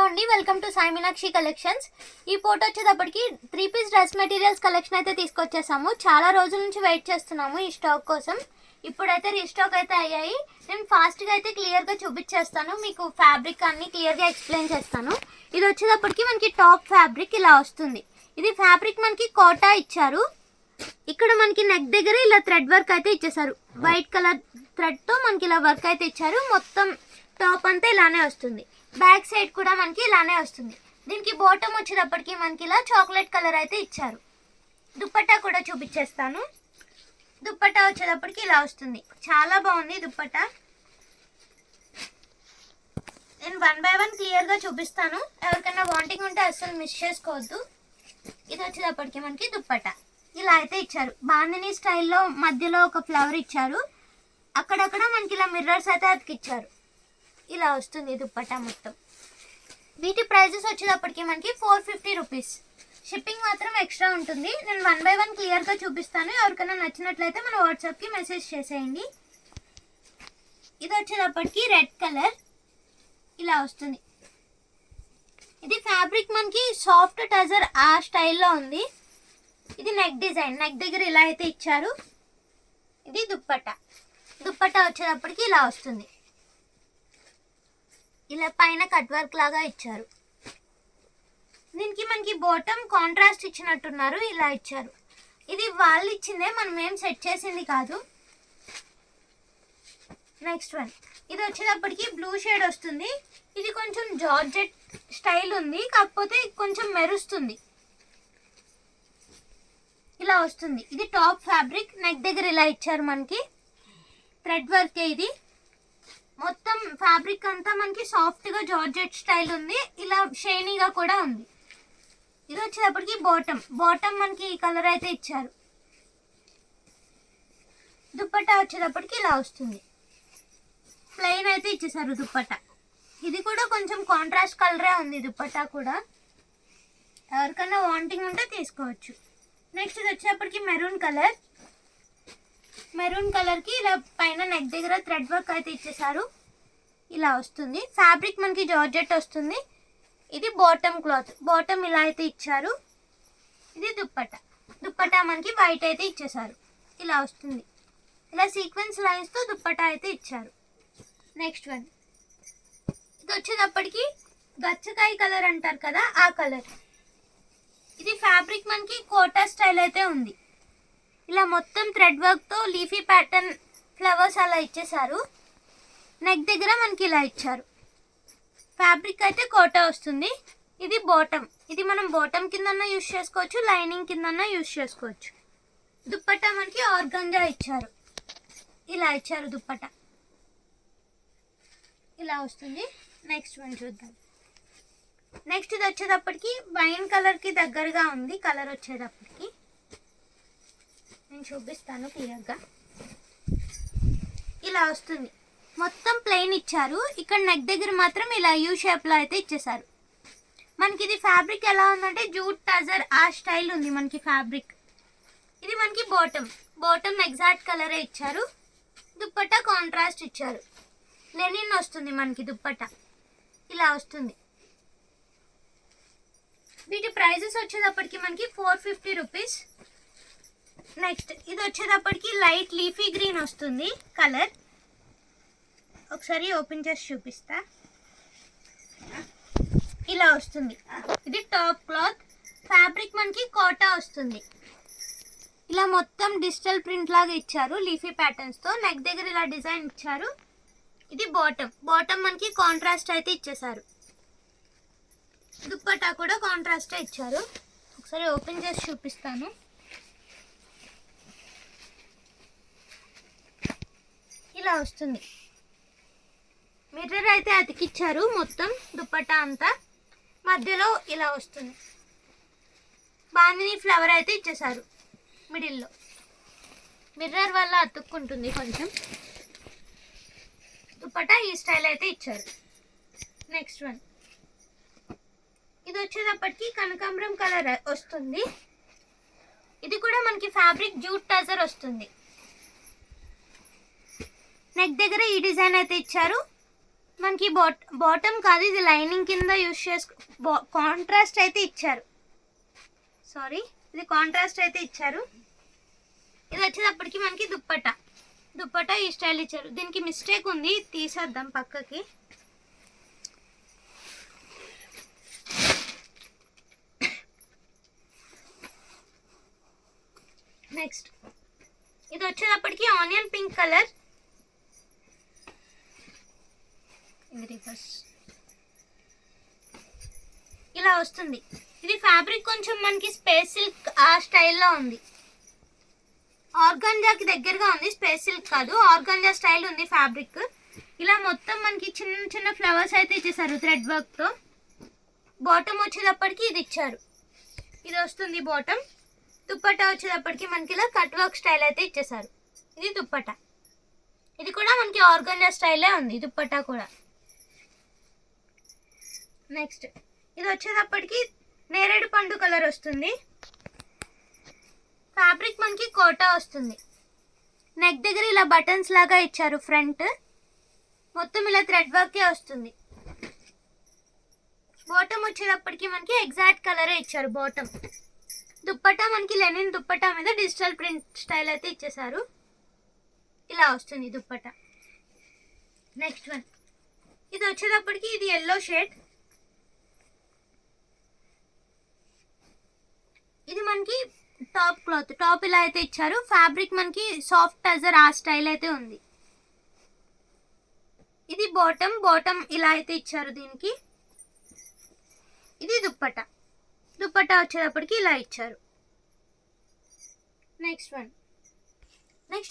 అండి, welcome to Sai Meenakshi collections. ఈ photo వచ్చేటప్పటికి 3 పీస్ డ్రెస్ మెటీరియల్స్ కలెక్షన్ అయితే తీసుకొచ్చేసాము. చాలా రోజుల నుంచి వెయిట్ చేస్తున్నాము ఈ స్టాక్ కోసం. ఇప్పుడైతే రీస్టాక్ అయితే అయ్యాయి. నేను ఫాస్ట్గా అయితే క్లియర్గా చూపించేస్తాను, మీకు ఫ్యాబ్రిక్ అన్ని క్లియర్గా ఎక్స్ప్లెయిన్ చేస్తాను. ఇది వచ్చేటప్పటికి మనకి టాప్ ఫ్యాబ్రిక్ ఇలా వస్తుంది. ఇది ఫ్యాబ్రిక్ మనకి కోటా ఇచ్చారు. ఇక్కడ మనకి నెక్ దగ్గర ఇలా థ్రెడ్ వర్క్ అయితే ఇచ్చేసారు. వైట్ కలర్ థ్రెడ్తో మనకి ఇలా వర్క్ అయితే ఇచ్చారు. మొత్తం టాప్ అంతా ఇలానే వస్తుంది. బ్యాక్ సైడ్ కూడా మనకి ఇలానే వస్తుంది. దీనికి బాటమ్ వచ్చేటప్పటికి మనకి ఇలా చాక్లెట్ కలర్ అయితే ఇచ్చారు. దుప్పట్టా కూడా చూపించేస్తాను. దుప్పట్టా వచ్చేటప్పటికి ఇలా వస్తుంది. చాలా బాగుంది దుప్పట్టా. నేను 1 బై 1 క్లియర్గా చూపిస్తాను. ఎవరికైనా వాంటింగ్ ఉంటే అస్సలు మిస్ చేసుకోవద్దు. ఇది వచ్చేటప్పటికి మనకి దుప్పట్టా ఇలా అయితే ఇచ్చారు. బాందిని స్టైల్లో మధ్యలో ఒక ఫ్లవర్ ఇచ్చారు. అక్కడక్కడ మనకి ఇలా మిర్రర్స్ అయితే అతికిచ్చారు. ఇలా వస్తుంది దుప్పట్టా మొత్తం. వీటి ప్రైజెస్ వచ్చేటప్పటికి మనకి 450 రూపీస్. షిప్పింగ్ మాత్రం ఎక్స్ట్రా ఉంటుంది. నేను 1 బై 1 క్లియర్గా చూపిస్తాను. ఎవరికైనా నచ్చినట్లయితే మన వాట్సాప్కి మెసేజ్ చేసేయండి. ఇది వచ్చేటప్పటికి రెడ్ కలర్ ఇలా వస్తుంది. ఇది ఫ్యాబ్రిక్ మనకి సాఫ్ట్ టజర్ ఆ స్టైల్లో ఉంది. ఇది నెక్ డిజైన్, నెక్ దగ్గర ఇలా అయితే ఇచ్చారు. ఇది దుప్పట్టా. దుప్పట్టా వచ్చేటప్పటికి ఇలా వస్తుంది. ఇలా పైన కట్ వర్క్ లాగా ఇచ్చారు. దీనికి మనకి బాటమ్ కాంట్రాస్ట్ ఇచ్చినట్టున్నారు, ఇలా ఇచ్చారు. ఇది వాళ్ళు ఇచ్చిందే, మనం ఏం సెట్ చేసింది కాదు. నెక్స్ట్ వన్, ఇది వచ్చేటప్పటికి బ్లూ షేడ్ వస్తుంది. ఇది కొంచెం జార్జెట్ స్టైల్ ఉంది, కాకపోతే కొంచెం మెరుస్తుంది. ఇలా వస్తుంది. ఇది టాప్ ఫ్యాబ్రిక్. నెక్ దగ్గర ఇలా ఇచ్చారు మనకి థ్రెడ్ వర్క్. ఇది మొత్తం ఫ్యాబ్రిక్ అంతా మనకి సాఫ్ట్గా జార్జెట్ స్టైల్ ఉంది. ఇలా షైనీగా కూడా ఉంది. ఇది వచ్చేటప్పటికి బాటమ్ మనకి ఈ కలర్ అయితే ఇచ్చారు. దుప్పట్టా వచ్చేటప్పటికి ఇలా వస్తుంది. ప్లెయిన్ అయితే ఇచ్చేసారు దుప్పట్టా. ఇది కూడా కొంచెం కాంట్రాస్ట్ కలరే ఉంది దుప్పట్టా కూడా. ఎవరికైనా వాంటింగ్ ఉంటే తీసుకోవచ్చు. నెక్స్ట్ ఇది వచ్చేటప్పటికి మెరూన్ కలర్. మెరూన్ కలర్కి ఇలా పైన నెక్ దగ్గర థ్రెడ్ వర్క్ అయితే ఇచ్చేసారు. ఇలా వస్తుంది. ఫ్యాబ్రిక్ మనకి జార్జెట్ వస్తుంది. ఇది బాటమ్ క్లాత్. బాటమ్ ఇలా అయితే ఇచ్చారు. ఇది దుప్పట్టా. దుప్పట్టా మనకి వైట్ అయితే ఇచ్చేసారు. ఇలా వస్తుంది. ఇలా సీక్వెన్స్ లైన్స్తో దుప్పట్టా అయితే ఇచ్చారు. నెక్స్ట్ వన్, ఇది వచ్చేటప్పటికి గచ్చకాయ కలర్ అంటారు కదా, ఆ కలర్. ఇది ఫ్యాబ్రిక్ మనకి కోటా స్టైల్ అయితే ఉంది. ఇలా మొత్తం థ్రెడ్ వర్క్తో లీఫీ ప్యాటర్న్ ఫ్లవర్స్ అలా ఇచ్చేసారు. నెక్ దగ్గర మనకి ఇలా ఇచ్చారు. ఫ్యాబ్రిక్ అయితే కోటా వస్తుంది. ఇది బాటమ్. ఇది మనం బాటమ్ కిందన్నా యూజ్ చేసుకోవచ్చు, లైనింగ్ కిందన్నా యూజ్ చేసుకోవచ్చు. దుప్పట్టా మనకి ఆర్గంజా ఇచ్చారు. ఇలా ఇచ్చారు దుప్పట్టా. ఇలా వస్తుంది. నెక్స్ట్ వన్ చూద్దాం. నెక్స్ట్ ఇది వచ్చేటప్పటికి వైన్ కలర్కి దగ్గరగా ఉంది. కలర్ వచ్చేటప్పటికి నేను చూపిస్తాను క్లియర్గా. ఇలా వస్తుంది. మొత్తం ప్లెయిన్ ఇచ్చారు. ఇక్కడ నెక్ దగ్గర మాత్రం ఇలా యూ షేప్లో అయితే ఇచ్చేసారు. మనకి ఇది ఫ్యాబ్రిక్ ఎలా ఉందంటే జూట్ టజర్ ఆ స్టైల్ ఉంది మనకి ఫ్యాబ్రిక్. ఇది మనకి బాటమ్ ఎగ్జాక్ట్ కలరే ఇచ్చారు. దుప్పట్టా కాంట్రాస్ట్ ఇచ్చారు. లెనిన్ వస్తుంది మనకి దుప్పట్టా. ఇలా వస్తుంది. వీటి ప్రైజెస్ వచ్చేటప్పటికి మనకి 450 రూపీస్. నెక్స్ట్ ఇది వచ్చేటప్పటికి లైట్ లీఫీ గ్రీన్ వస్తుంది కలర్. ఒకసారి ఓపెన్ చేసి చూపిస్తా. ఇలా వస్తుంది. ఇది టాప్ క్లాత్. ఫ్యాబ్రిక్ మనకి కోటా వస్తుంది. ఇలా మొత్తం డిజిటల్ ప్రింట్ లాగా ఇచ్చారు లీఫీ ప్యాటర్న్స్తో. నెక్ దగ్గర ఇలా డిజైన్ ఇచ్చారు. ఇది బాటమ్ మనకి కాంట్రాస్ట్ అయితే ఇచ్చేసారు. దుప్పట్టా కూడా కాంట్రాస్ట్ ఇచ్చారు. ఒకసారి ఓపెన్ చేసి చూపిస్తాను. ఇలా వస్తుంది. మిర్రర్ అయితే అతికిచ్చారు మొత్తం దుప్పట్టా అంతా. మధ్యలో ఇలా వస్తుంది. బాందిని ఫ్లవర్ అయితే ఇచ్చేసారు మిడిల్లో. మిర్రర్ వల్ల అతుక్కుంటుంది కొంచెం. దుప్పట్టా ఈ స్టైల్ అయితే ఇచ్చారు. నెక్స్ట్ వన్, ఇది వచ్చేటప్పటికి కనకాంబరం కలర్ వస్తుంది. ఇది కూడా మనకి ఫ్యాబ్రిక్ జూట్ టజర్ వస్తుంది. నెక్ దగ్గర ఈ డిజైన్ అయితే ఇచ్చారు. మనకి బాటమ్ కాదు, ఇది లైనింగ్ కింద యూస్ కాంట్రాస్ట్ అయితే ఇచ్చారు. సారీ, ఇది కాంట్రాస్ట్ అయితే ఇచ్చారు. ఇది వచ్చేటప్పటికి మనకి దుప్పట ఈ స్టైల్ ఇచ్చారు. దీనికి మిస్టేక్ ఉంది, తీసేద్దాం పక్కకి. నెక్స్ట్ ఇది వచ్చేటప్పటికి ఆనియన్ పింక్ కలర్. ఇలా వస్తుంది. ఇది ఫ్యాబ్రిక్ కొంచెం మనకి స్పేస్ సిల్క్ ఆ స్టైల్లో ఉంది. ఆర్గాంజాకి దగ్గరగా ఉంది, స్పేస్ సిల్క్ కాదు, ఆర్గాంజా స్టైల్ ఉంది ఫ్యాబ్రిక్. ఇలా మొత్తం మనకి చిన్న చిన్న ఫ్లవర్స్ అయితే ఇచ్చేసారు థ్రెడ్ వర్క్తో. బాటమ్ వచ్చేటప్పటికి ఇది ఇచ్చారు, ఇది వస్తుంది బాటమ్. దుప్పట్టా వచ్చేటప్పటికి మనకి ఇలా కట్ వర్క్ స్టైల్ అయితే ఇచ్చేసారు. ఇది దుప్పట్టా. ఇది కూడా మనకి ఆర్గాంజా స్టైలే ఉంది దుప్పట్టా కూడా. నెక్స్ట్ ఇది వచ్చేటప్పటికి నేరేడు పండు కలర్ వస్తుంది. ఫ్యాబ్రిక్ మనకి కోటా వస్తుంది. నెక్ దగ్గర ఇలా బటన్స్ లాగా ఇచ్చారు. ఫ్రంట్ మొత్తం ఇలా థ్రెడ్ వర్కే వస్తుంది. బాటమ్ వచ్చేటప్పటికి మనకి ఎగ్జాక్ట్ కలరే ఇచ్చారు బాటమ్. దుప్పట్టా మనకి లెనిన్ దుప్పట్టా మీద డిజిటల్ ప్రింట్ స్టైల్ అయితే ఇచ్చేసారు. ఇలా వస్తుంది దుప్పట్టా. నెక్స్ట్ వన్ ఇది వచ్చేటప్పటికి ఇది ఎల్లో షేడ్. ఇది మనకి టాప్ క్లాత్, టాప్ ఇలా అయితే ఇచ్చారు. ఫ్యాబ్రిక్ మనకి సాఫ్ట్ టజర్ ఆ స్టైల్ అయితే ఉంది. ఇది బాటమ్ ఇలా అయితే ఇచ్చారు దీనికి. ఇది దుప్పట్టా వచ్చేటప్పటికి ఇలా ఇచ్చారు. నెక్స్ట్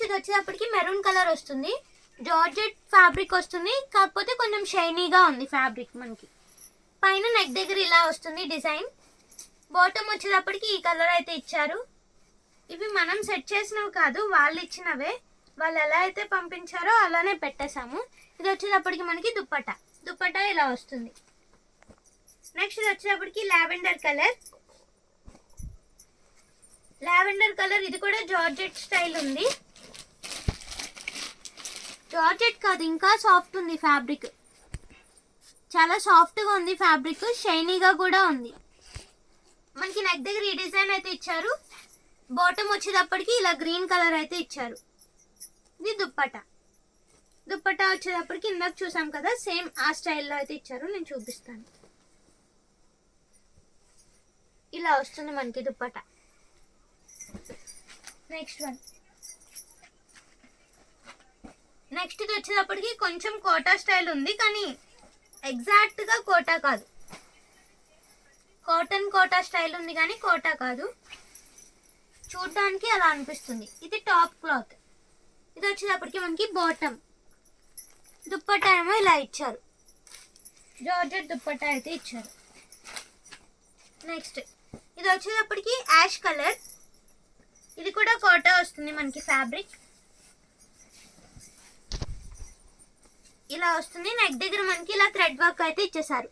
ఇది వచ్చేటప్పటికి మెరూన్ కలర్ వస్తుంది. జార్జెట్ ఫ్యాబ్రిక్ వస్తుంది, కాకపోతే కొంచెం షైనీగా ఉంది ఫ్యాబ్రిక్. మనకి పైన నెక్ దగ్గర ఇలా వస్తుంది డిజైన్. బాటమ్ వచ్చేటప్పటికి ఈ కలర్ అయితే ఇచ్చారు. ఇవి మనం సెట్ చేసినవి కాదు, వాళ్ళు ఇచ్చినవే. వాళ్ళు ఎలా అయితే పంపించారో అలానే పెట్టేశాము. ఇది వచ్చేటప్పటికి మనకి దుప్పట్టా ఇలా వస్తుంది. నెక్స్ట్ ఇది వచ్చేటప్పటికి లావెండర్ కలర్. ఇది కూడా జార్జెట్ స్టైల్ ఉంది. జార్జెట్ కాదు, ఇంకా సాఫ్ట్ ఉంది ఫ్యాబ్రిక్. చాలా సాఫ్ట్గా ఉంది ఫ్యాబ్రిక్, షైనీగా కూడా ఉంది. మనకి నెక్ దగ్గర ఈ డిజైన్ అయితే ఇచ్చారు. బాటమ్ వచ్చేటప్పటికి ఇలా గ్రీన్ కలర్ అయితే ఇచ్చారు. ఇది దుప్పట్టా వచ్చేటప్పటికి ఇందాక చూసాం కదా, సేమ్ ఆ స్టైల్లో అయితే ఇచ్చారు. నేను చూపిస్తాను. ఇలా వస్తుంది మనకి దుప్పట్టా. నెక్స్ట్ ఇది వచ్చేటప్పటికి కొంచెం కోటా స్టైల్ ఉంది, కానీ ఎగ్జాక్ట్గా కోటా కాదు. కాటన్ కోటా స్టైల్ ఉంది కానీ కోటా కాదు, చూడడానికి అలా అనిపిస్తుంది. ఇది టాప్ క్లాత్. ఇది వచ్చేటప్పటికి మనకి బాటమ్. దుప్పట్టా ఏమో ఇలా ఇచ్చారు, జార్జెట్ దుప్పట్టా అయితే ఇచ్చారు. నెక్స్ట్ ఇది వచ్చేటప్పటికి యాష్ కలర్. ఇది కూడా కోటా వస్తుంది మనకి ఫ్యాబ్రిక్. ఇలా వస్తుంది. నెక్ దగ్గర మనకి ఇలా థ్రెడ్ వర్క్ అయితే ఇచ్చేసారు.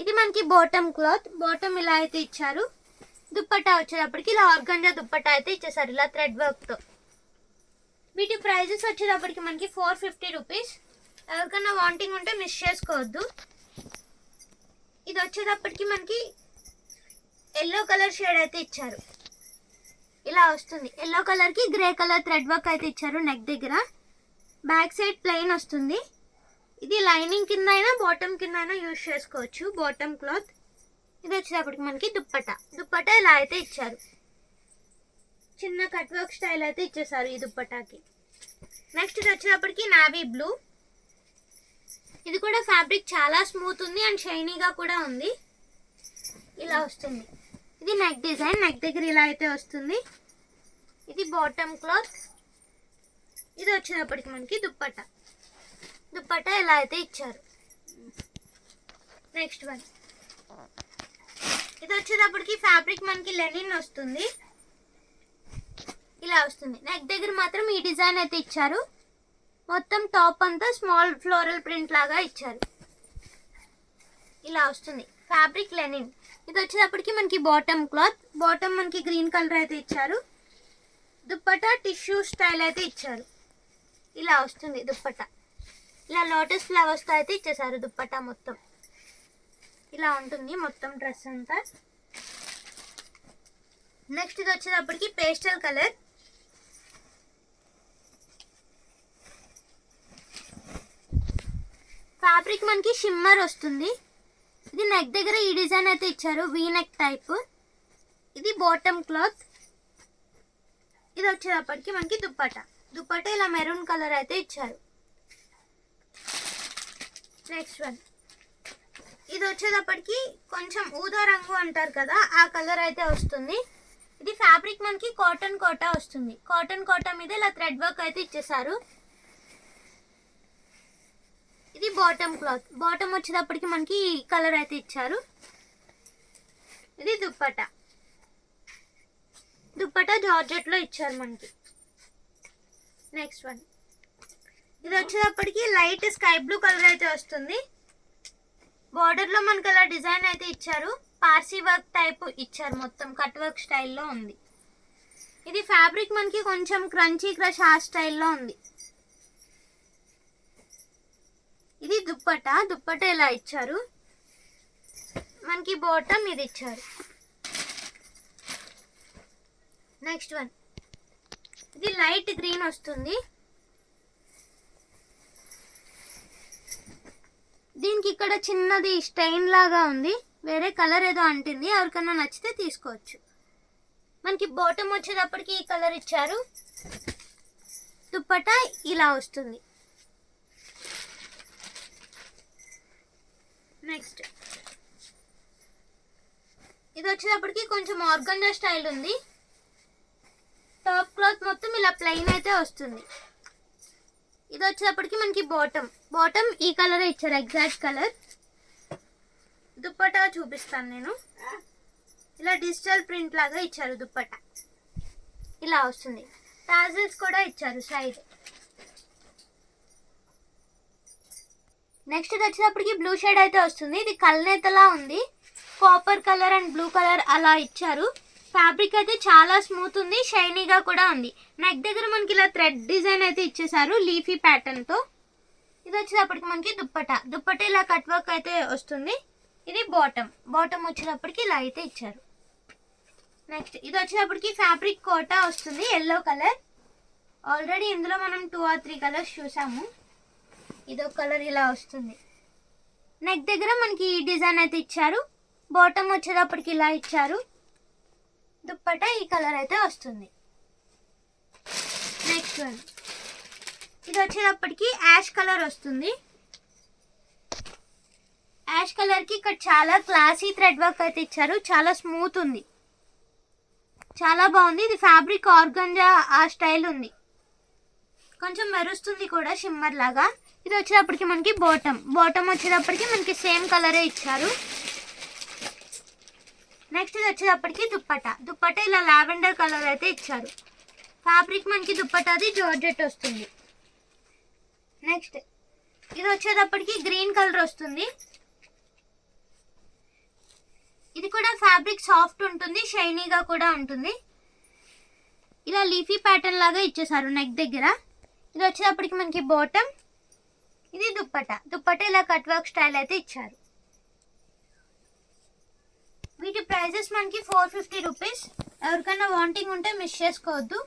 ఇది మనకి బాటమ్ క్లాత్. బాటమ్ ఇలా అయితే ఇచ్చారు. దుప్పట్టా వచ్చేటప్పటికి ఇలా ఆర్గాంజా దుప్పట్టా అయితే ఇచ్చేసారు ఇలా థ్రెడ్ వర్క్తో. వీటి ప్రైజెస్ వచ్చేటప్పటికి మనకి 450 రూపీస్. ఎవరికైనా వాంటింగ్ ఉంటే మిస్ చేసుకోవద్దు. ఇది వచ్చేటప్పటికి మనకి ఎల్లో కలర్ షేడ్ అయితే ఇచ్చారు. ఇలా వస్తుంది. ఎల్లో కలర్కి గ్రే కలర్ థ్రెడ్ వర్క్ అయితే ఇచ్చారు నెక్ దగ్గర. బ్యాక్ సైడ్ ప్లెయిన్ వస్తుంది. ఇది లైనింగ్ కింద అయినా బాటమ్ కింద అయినా యూజ్ చేసుకోవచ్చు, బాటమ్ క్లాత్. ఇది వచ్చేటప్పటికి మనకి దుప్పట్టా ఇలా అయితే ఇచ్చారు. చిన్న కట్ వర్క్ స్టైల్ అయితే ఇచ్చేసారు ఈ దుప్పట్టాకి. నెక్స్ట్ ఇది వచ్చేటప్పటికి నావీ బ్లూ. ఇది కూడా ఫ్యాబ్రిక్ చాలా స్మూత్ ఉంది అండ్ షైనీగా కూడా ఉంది. ఇలా వస్తుంది. ఇది నెక్ డిజైన్, నెక్ దగ్గర ఇలా అయితే వస్తుంది. ఇది బాటమ్ క్లాత్. ఇది వచ్చేటప్పటికి మనకి దుప్పట్టా ఇలా అయితే ఇచ్చారు. నెక్స్ట్ ఇది వచ్చేటప్పటికి ఫ్యాబ్రిక్ మనకి లెనిన్ వస్తుంది. ఇలా వస్తుంది. నెక్ దగ్గర మాత్రం ఈ డిజైన్ అయితే ఇచ్చారు. మొత్తం టాప్ అంతా స్మాల్ ఫ్లోరల్ ప్రింట్ లాగా ఇచ్చారు. ఇలా వస్తుంది. Fabric Lenin. ఇది వచ్చేటప్పటికి మనకి బాటమ్ క్లాత్. బాటమ్ మనకి గ్రీన్ కలర్ అయితే ఇచ్చారు. దుప్పట్టా టిష్యూ స్టైల్ అయితే ఇచ్చారు. ఇలా వస్తుంది దుప్పట్టా. ఇలా లోటస్ ఫ్లవర్స్తో అయితే ఇచ్చేసారు దుప్పట్టా మొత్తం. ఇలా ఉంటుంది మొత్తం డ్రెస్ అంతా. నెక్స్ట్ ఇది వచ్చేటప్పటికి పేస్టల్ కలర్. ఫ్యాబ్రిక్ మనకి షిమ్మర్ వస్తుంది. ఇది నెక్ దగ్గర ఈ డిజైన్ అయితే ఇచ్చారు, వీ నెక్ టైప్. ఇది బాటమ్ క్లాత్. ఇది వచ్చేటప్పటికి మనకి దుప్పట్టా ఇలా మెరూన్ కలర్ అయితే ఇచ్చారు. నెక్స్ట్ వన్ ఇది వచ్చేటప్పటికి కొంచెం ఊదా రంగు అంటారు కదా, ఆ కలర్ అయితే వస్తుంది. ఇది ఫ్యాబ్రిక్ మనకి కాటన్ కోటా వస్తుంది. కాటన్ కోటా మీద ఇలా థ్రెడ్ వర్క్ అయితే ఇచ్చేసారు. ఇది బాటమ్ క్లాత్. బాటమ్ వచ్చేటప్పటికి మనకి ఈ కలర్ అయితే ఇచ్చారు. ఇది దుప్పట్టా జార్జెట్లో ఇచ్చారు మనకి. నెక్స్ట్ వన్ ఇది వచ్చేటప్పటికి లైట్ స్కై బ్లూ కలర్ అయితే వస్తుంది. బార్డర్లో మనకి అలా డిజైన్ అయితే ఇచ్చారు, పార్సీ వర్క్ టైప్ ఇచ్చారు, మొత్తం కట్ వర్క్ స్టైల్లో ఉంది. ఇది ఫ్యాబ్రిక్ మనకి కొంచెం క్రంచీ క్రష్ ఆ స్టైల్లో ఉంది. ఇది దుప్పట్టా ఇలా ఇచ్చారు మనకి, బాటమ్ ఇది ఇచ్చారు. నెక్స్ట్ వన్ ఇది లైట్ గ్రీన్ వస్తుంది. దీనికి ఇక్కడ చిన్నది స్టెయిన్ లాగా ఉంది, వేరే కలర్ ఏదో అంటుంది, ఎవరికన్నా నచ్చితే తీసుకోవచ్చు. మనకి బాటమ్ వచ్చేటప్పటికి ఈ కలర్ ఇచ్చారు. దుప్పట్టా ఇలా వస్తుంది. నెక్స్ట్ ఇది వచ్చేటప్పటికి కొంచెం ఆర్గంజా స్టైల్ ఉంది. టాప్ క్లాత్ మొత్తం ఇలా ప్లెయిన్ అయితే వస్తుంది. ఇది వచ్చేటప్పటికి మనకి బాటమ్ ఈ కలర్ ఇచ్చారు, ఎగ్జాక్ట్ కలర్. దుప్పట్టా చూపిస్తాను నేను. ఇలా డిజిటల్ ప్రింట్ లాగా ఇచ్చారు దుప్పట్టా, ఇలా వస్తుంది. టాజిల్స్ కూడా ఇచ్చారు సైడ్. నెక్స్ట్ ఇది వచ్చేటప్పటికి బ్లూ షేడ్ అయితే వస్తుంది. ఇది కల్నేతలా ఉంది, copper colour and blue colour అలా ఇచ్చారు. ఫ్యాబ్రిక్ అయితే చాలా స్మూత్ ఉంది, షైనీగా కూడా ఉంది. నెక్ దగ్గర మనకి ఇలా థ్రెడ్ డిజైన్ అయితే ఇచ్చేసారు లీఫీ ప్యాటర్న్తో. ఇది వచ్చేటప్పటికి మనకి దుప్పట్టా ఇలా కట్ వర్క్ అయితే వస్తుంది. ఇది బాటమ్ వచ్చేటప్పటికి ఇలా అయితే ఇచ్చారు. నెక్స్ట్ ఇది వచ్చేటప్పటికి ఫ్యాబ్రిక్ కోటా వస్తుంది, ఎల్లో కలర్. ఆల్రెడీ ఇందులో మనం 2 or 3 కలర్స్ చూసాము. ఇదో కలర్ ఇలా వస్తుంది. నెక్ దగ్గర మనకి ఈ డిజైన్ అయితే ఇచ్చారు. బాటమ్ వచ్చేటప్పటికి ఇలా ఇచ్చారు. దుప్పట్టా ఈ కలర్ అయితే వస్తుంది. నెక్స్ట్ వన్ ఇది వచ్చేటప్పటికి యాష్ కలర్ వస్తుంది. యాష్ కలర్కి ఇక్కడ చాలా క్లాసీ థ్రెడ్ వర్క్ అయితే ఇచ్చారు, చాలా స్మూత్ ఉంది, చాలా బాగుంది. ఇది ఫ్యాబ్రిక్ ఆర్గంజా ఆ స్టైల్ ఉంది, కొంచెం మెరుస్తుంది కూడా షిమ్మర్ లాగా. ఇది వచ్చేటప్పటికి మనకి బాటమ్ వచ్చేటప్పటికి మనకి సేమ్ కలరే ఇచ్చారు. నెక్స్ట్ ఇది వచ్చేటప్పటికి దుప్పట్టా ఇలా లావెండర్ కలర్ అయితే ఇచ్చారు. ఫ్యాబ్రిక్ మనకి దుప్పట్టాది జార్జెట్ వస్తుంది. నెక్స్ట్ ఇది వచ్చేటప్పటికి గ్రీన్ కలర్ వస్తుంది. ఇది కూడా ఫ్యాబ్రిక్ సాఫ్ట్ ఉంటుంది, షైనీగా కూడా ఉంటుంది. ఇలా లీఫీ ప్యాటర్న్ లాగా ఇచ్చేసారు నెక్ దగ్గర. ఇది వచ్చేటప్పటికి మనకి బాటమ్, ఇది దుప్పట్టా ఇలా కట్ వర్క్ స్టైల్ అయితే ఇచ్చారు. వీటి ప్రైజెస్ మనకి 450 రూపీస్. ఎవరికైనా వాంటింగ్ ఉంటే మిస్ చేసుకోవద్దు.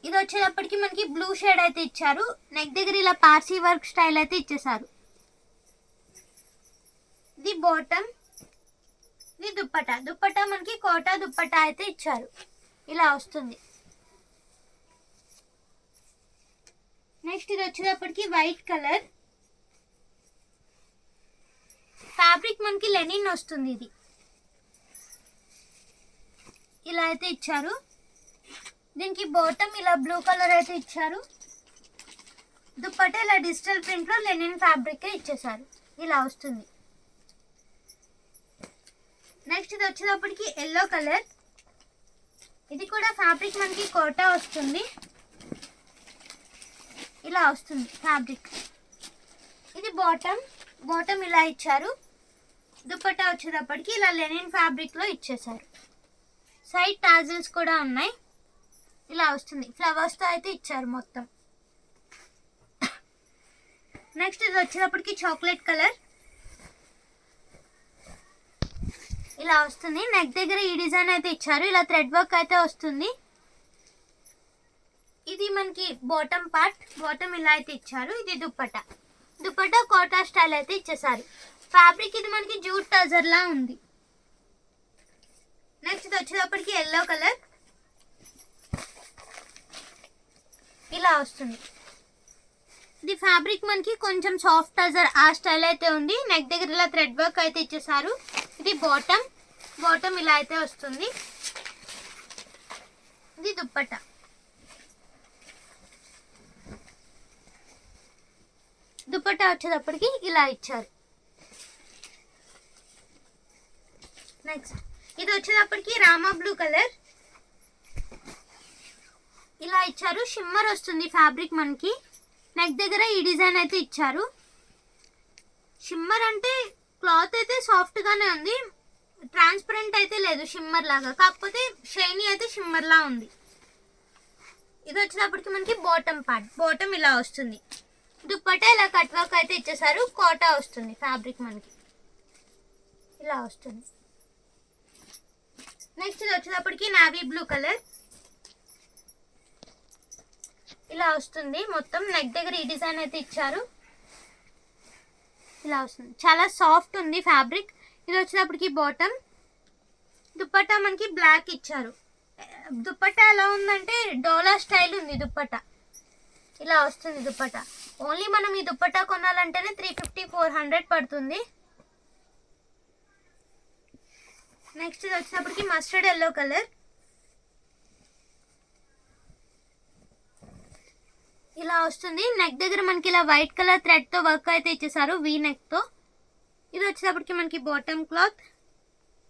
ఇది వచ్చేటప్పటికి మనకి బ్లూ షేడ్ అయితే ఇచ్చారు. నెక్ దగ్గర ఇలా పార్సీ వర్క్ స్టైల్ అయితే ఇచ్చేసారు. ఇది బాటమ్, ఇది దుప్పట్టా మనకి కోటా దుప్పట్టా అయితే ఇచ్చారు, ఇలా వస్తుంది. నెక్స్ట్ ఇది వచ్చేటప్పటికి వైట్ కలర్. ఫ్యాబ్రిక్ మనకి లెనిన్ వస్తుంది. ఇది ఇలా అయితే ఇచ్చారు. దీనికి బాటమ్ ఇలా బ్లూ కలర్ అయితే ఇచ్చారు. దుప్పట్టా ఇలా డిజిటల్ ప్రింట్లో లెనిన్ ఫ్యాబ్రిక్ ఇచ్చేసారు, ఇలా వస్తుంది. నెక్స్ట్ ఇది వచ్చేటప్పటికి ఎల్లో కలర్. ఇది కూడా ఫ్యాబ్రిక్ మనకి కోటా వస్తుంది, ఇలా వస్తుంది ఫ్యాబ్రిక్. ఇది బాటమ్ ఇలా ఇచ్చారు. దుప్పట్టా వచ్చేటప్పటికి ఇలా లెనిన్ ఫ్యాబ్రిక్లో ఇచ్చేసారు. సైడ్ టాజిల్స్ కూడా ఉన్నాయి, ఇలా వస్తుంది. ఫ్లవర్స్తో అయితే ఇచ్చారు మొత్తం. నెక్స్ట్ ఇది వచ్చేటప్పటికి చాక్లెట్ కలర్ ఇలా వస్తుంది. నెక్ దగ్గర ఈ డిజైన్ అయితే ఇచ్చారు, ఇలా థ్రెడ్ వర్క్ అయితే వస్తుంది. ఇది మనకి బాటమ్ పార్ట్, బాటమ్ ఇలా అయితే ఇచ్చారు. ఇది దుప్పట్టా, దుప్పట్టా కోటా స్టైల్ అయితే ఇచ్చేసారు. ఫ్యాబ్రిక్ ఇది మనకి జూట్ టజర్ లా ఉంది. నెక్స్ట్ ఇది వచ్చేటప్పటికి ఎల్లో కలర్ ఇలా వస్తుంది. ఇది ఫ్యాబ్రిక్ మనకి కొంచెం సాఫ్ట్ టజర్ ఆ స్టైల్ అయితే ఉంది. నెక్ దగ్గర ఇలా థ్రెడ్ వర్క్ అయితే ఇచ్చేసారు. ఇది బాటమ్, బాటమ్ ఇలా అయితే వస్తుంది. ఇది దుప్పట్టా, దుప్పట్టా వచ్చేటప్పటికి ఇలా ఇచ్చారు. నెక్స్ట్ ఇది వచ్చేటప్పటికి రామా బ్లూ కలర్ ఇలా ఇచ్చారు. షిమ్మర్ వస్తుంది ఫ్యాబ్రిక్ మనకి. నెక్ దగ్గర ఈ డిజైన్ అయితే ఇచ్చారు. షిమ్మర్ అంటే క్లాత్ అయితే సాఫ్ట్ గానే ఉంది, ట్రాన్స్పరెంట్ అయితే లేదు షిమ్మర్ లాగా, కాకపోతే షైనీ అయితే షిమ్మర్ లా ఉంది. ఇది వచ్చేటప్పటికి మనకి బాటమ్ పార్ట్, బాటమ్ ఇలా వస్తుంది. దుప్పట్టా ఇలా కట్ వర్క్ అయితే ఇచ్చేసారు. కోటా వస్తుంది ఫ్యాబ్రిక్ మనకి ఇలా వస్తుంది. నెక్స్ట్ ఇది వచ్చేటప్పటికి నావీ బ్లూ కలర్ ఇలా వస్తుంది. మొత్తం నెక్ దగ్గర ఈ డిజైన్ అయితే ఇచ్చారు. ఇలా వస్తుంది, చాలా సాఫ్ట్ ఉంది ఫ్యాబ్రిక్. ఇది వచ్చేటప్పటికి బాటమ్, దుప్పట్టా మనకి బ్లాక్ ఇచ్చారు. దుప్పట్టా ఎలా ఉందంటే డోలా స్టైల్ ఉంది. దుప్పట్టా ఇలా వస్తుంది. దుప్పట్టా ఓన్లీ మనం ఈ దుప్పట్టా కొనాలంటేనే 350-400 పడుతుంది. నెక్స్ట్ ఇది వచ్చేటప్పటికి మస్టర్డ్ ఎల్లో కలర్ ఇలా వస్తుంది. నెక్ దగ్గర మనకి ఇలా వైట్ కలర్ థ్రెడ్ తో వర్క్ అయితే ఇచ్చేసారు, వీ నెక్ తో. ఇది వచ్చేటప్పటికి మనకి బాటమ్ క్లాత్,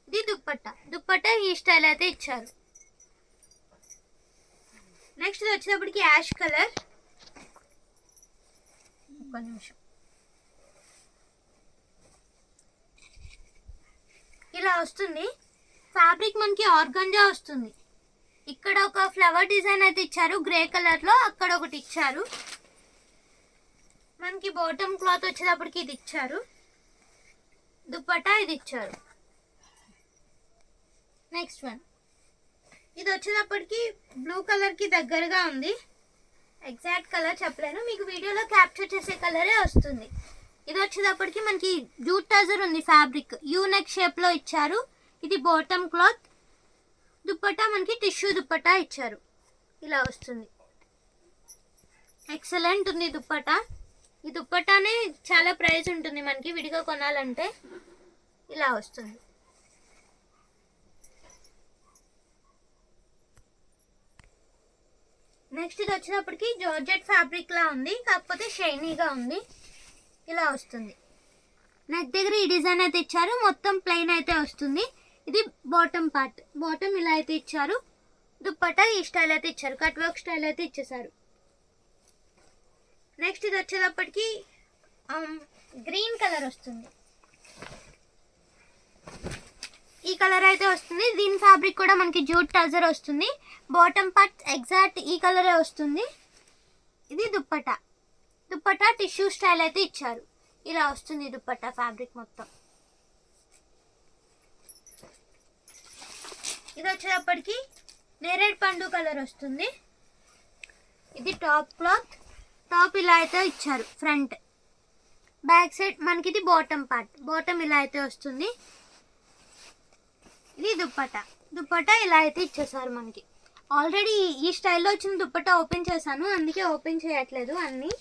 ఇది దుప్పట్టా, దుప్పట్టా ఈ స్టైల్ అయితే ఇచ్చారు. నెక్స్ట్ ఇది వచ్చేటప్పటికి యాష్ కలర్, ఒక్క నిమిషం, ఇలా వస్తుంది. ఫ్యాబ్రిక్ మనకి ఆర్గంజా వస్తుంది. ఇక్కడ ఒక ఫ్లవర్ డిజైన్ అయితే ఇచ్చారు గ్రే కలర్ లో, అక్కడ ఒకటి ఇచ్చారు. మనకి బాటమ్ క్లాత్ వచ్చేటప్పటికి ఇది ఇచ్చారు, దుప్పట్టా ఇది ఇచ్చారు. నెక్స్ట్ వన్ ఇది వచ్చేటప్పటికి బ్లూ కలర్ కి దగ్గరగా ఉంది, ఎగ్జాక్ట్ కలర్ చెప్పలేను, మీకు వీడియోలో క్యాప్చర్ చేసే కలరే వస్తుంది. ఇది వచ్చేటప్పటికి మనకి జూట్ టజర్ ఉంది ఫ్యాబ్రిక్, యూ నెక్ షేప్ లో ఇచ్చారు. ఇది బాటమ్ క్లాత్, దుప్పట్టా మనకి టిష్యూ దుప్పట్టా ఇచ్చారు, ఇలా వస్తుంది. ఎక్సలెంట్ ఉంది దుప్పట్టా. ఈ దుప్పట్టానే చాలా ప్రైస్ ఉంటుంది మనకి విడిగా కొనాలంటే. ఇలా వస్తుంది. నెక్స్ట్ ఇది వచ్చేటప్పటికి జార్జెట్ ఫ్యాబ్రిక్ లా ఉంది, కాకపోతే షైనీగా ఉంది, ఇలా వస్తుంది. నెక్ దగ్గర ఈ డిజైన్ అయితే ఇచ్చారు, మొత్తం ప్లెయిన్ అయితే వస్తుంది. ఇది బాటమ్ పార్ట్, బాటమ్ ఇలా అయితే ఇచ్చారు. దుప్పట్టా ఈ స్టైల్ అయితే ఇచ్చారు, కట్ వర్క్ స్టైల్ అయితే ఇచ్చేసారు. నెక్స్ట్ ఇది వచ్చేటప్పటికి గ్రీన్ కలర్ వస్తుంది, ఈ కలర్ అయితే వస్తుంది. దీని ఫ్యాబ్రిక్ కూడా మనకి జూట్ టజర్ వస్తుంది. బాటమ్ పార్ట్ ఎగ్జాక్ట్ ఈ కలరే వస్తుంది. ఇది దుప్పట్టా, దుప్పట్టా టిష్యూ స్టైల్ అయితే ఇచ్చారు, ఇలా వస్తుంది దుప్పట్టా ఫ్యాబ్రిక్ మొత్తం. ఇది వచ్చేటప్పటికి నేరేడ్ పండు కలర్ వస్తుంది. ఇది టాప్ క్లాత్, టాప్ ఇలా అయితే ఇచ్చారు ఫ్రంట్, బ్యాక్ సైడ్ మనకి ఇది బాటమ్ పార్ట్, బాటమ్ ఇలా అయితే వస్తుంది. ఇది దుప్పట్టా, దుప్పట్టా ఇలా అయితే ఇచ్చేసారు మనకి. ఆల్రెడీ ఈ స్టైల్లో వచ్చిన దుప్పట్టా ఓపెన్ చేశాను, అందుకే ఓపెన్ చేయట్లేదు అన్నీ.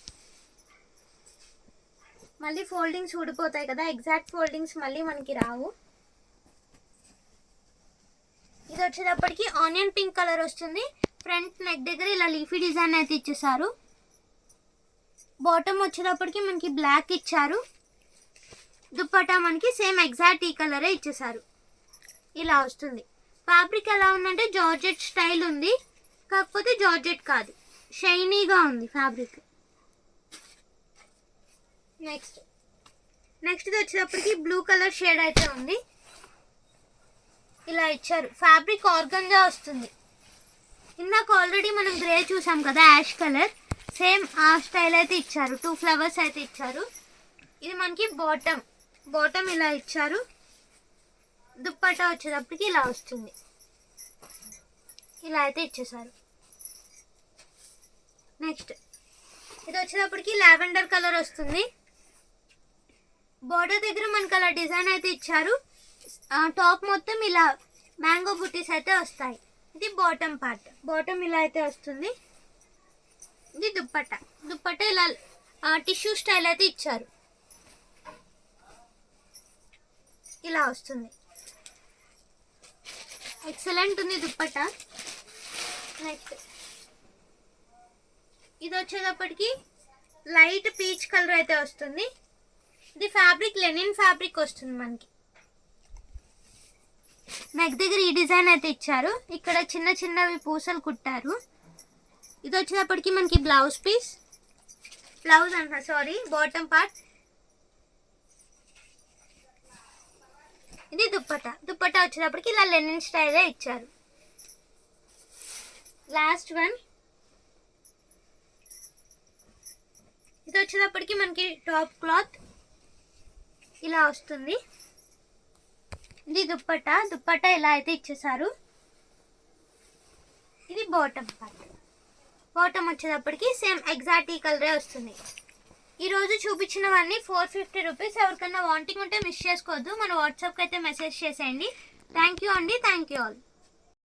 మళ్ళీ ఫోల్డింగ్స్ ఊడిపోతాయి కదా, ఎగ్జాక్ట్ ఫోల్డింగ్స్ మళ్ళీ మనకి రావు. ఇది వచ్చేటప్పటికి ఆనియన్ పింక్ కలర్ వస్తుంది. ఫ్రంట్ నెక్ దగ్గర ఇలా లీఫీ డిజైన్ అయితే ఇచ్చేసారు. బాటమ్ వచ్చేటప్పటికి మనకి బ్లాక్ ఇచ్చారు. దుప్పట్టా మనకి సేమ్ ఎగ్జాక్ట్ ఈ కలరే ఇచ్చేసారు, ఇలా వస్తుంది. ఫ్యాబ్రిక్ ఎలా ఉందంటే జార్జెట్ స్టైల్ ఉంది, కాకపోతే జార్జెట్ కాదు, షైనీగా ఉంది ఫ్యాబ్రిక్. నెక్స్ట్ ఇది వచ్చేటప్పటికి బ్లూ కలర్ షేడ్ అయితే ఉంది, ఇలా ఇచ్చారు. ఫ్యాబ్రిక్ ఆర్గంజా వస్తుంది. ఇందాక ఆల్రెడీ మనం గ్రే చూసాం కదా, యాష్ కలర్, సేమ్ ఆ స్టైల్ అయితే ఇచ్చారు, 2 ఫ్లవర్స్ అయితే ఇచ్చారు. ఇది మనకి బాటమ్ ఇలా ఇచ్చారు. దుప్పట్టా వచ్చేటప్పటికి ఇలా వస్తుంది, ఇలా అయితే ఇచ్చేసారు. నెక్స్ట్ ఇది వచ్చేటప్పటికి లావెండర్ కలర్ వస్తుంది. బోర్డర్ దగ్గర మనకి అలా డిజైన్ అయితే ఇచ్చారు. టాప్ మొత్తం ఇలా మ్యాంగో బుటీస్ అయితే వస్తాయి. ఇది బాటమ్ పార్ట్, బాటమ్ ఇలా అయితే వస్తుంది. ఇది దుప్పట్టా ఇలా టిష్యూ స్టైల్ అయితే ఇచ్చారు, ఇలా వస్తుంది. ఎక్సలెంట్ ఉంది దుప్పట్టా. నెక్స్ట్ ఇది వచ్చేటప్పటికి లైట్ పీచ్ కలర్ అయితే వస్తుంది. ఇది ఫ్యాబ్రిక్ లెనిన్ ఫ్యాబ్రిక్ వస్తుంది మనకి. నెక్ దగ్గర ఈ డిజైన్ అయితే ఇచ్చారు, ఇక్కడ చిన్న చిన్నవి పూసలు కుట్టారు. ఇది వచ్చేటప్పటికి మనకి బాటమ్ పార్ట్. ఇది దుప్పట్టా వచ్చేటప్పటికి ఇలా లెనిన్ స్టైలే ఇచ్చారు. లాస్ట్ వన్ ఇది వచ్చేటప్పటికి మనకి టాప్ క్లాత్ ఇలా వస్తుంది. ఇది దుప్పట్టా ఇలా అయితే ఇచ్చేసారు. ఇది బాటమ్ పార్ట్. బాటమ్ వచ్చేటప్పటికి సేమ్ ఎగ్జాక్ట్ ఈ కలరే వస్తుంది. ఈరోజు చూపించినవన్నీ 450 రూపీస్. ఎవరికన్నా వాంటింగ్ ఉంటే మిస్ చేసుకోవద్దు, మన వాట్సాప్కి అయితే మెసేజ్ చేసేయండి. థ్యాంక్ యూ అండి, థ్యాంక్ యూ ఆల్.